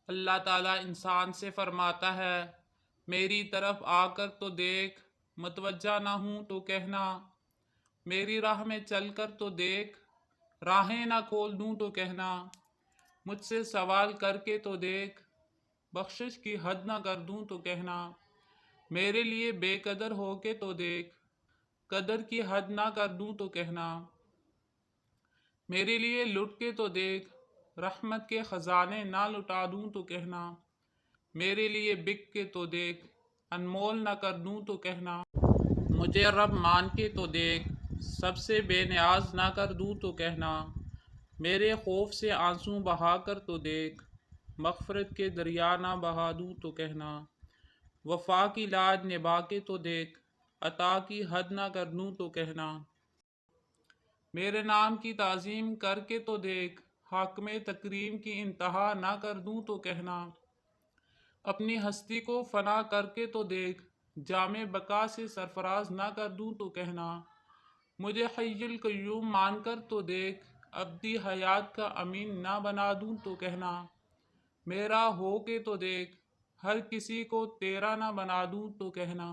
اللہ تعالیٰ انسان سے فرماتا ہے، میری طرف آ کر تو دیکھ، متوجہ نہ ہوں تو کہنا، میری راہ میں چل کر تو دیکھ، راہیں نہ کھول دوں تو کہنا، مجھ سے سوال کر کے تو دیکھ، بخشش کی حد نہ کر دوں تو کہنا، میرے لیے بے قدر ہو کے تو دیکھ، قدر کی حد نہ کر دوں تو کہنا، میرے لیے لٹ کے تو دیکھ، رحمت کے خزانے نہ لٹا دوں تو کہنا، میرے لیے بک کے تو دیکھ، انمول نہ کر دوں تو کہنا، مجھے رب مان کے تو دیکھ، سب سے بے نیاز نہ کر دوں تو کہنا، میرے خوف سے آنسو بہا کر تو دیکھ، مغفرت کے دریا نہ بہا دوں تو کہنا، وفا کی لاج نبھا کے تو دیکھ، عطا کی حد نہ کر دوں تو کہنا، میرے نام کی تعظیم کر کے تو دیکھ، حاکم تکریم کی انتہا نہ کر دوں تو کہنا، اپنی ہستی کو فنا کر کے تو دیکھ، جام بقا سے سرفراز نہ کر دوں تو کہنا، مجھے حی القیوم مان کر تو دیکھ، ابدی حیات کا امین نہ بنا دوں تو کہنا، میرا ہو کے تو دیکھ، ہر کسی کو تیرا نہ بنا دوں تو کہنا۔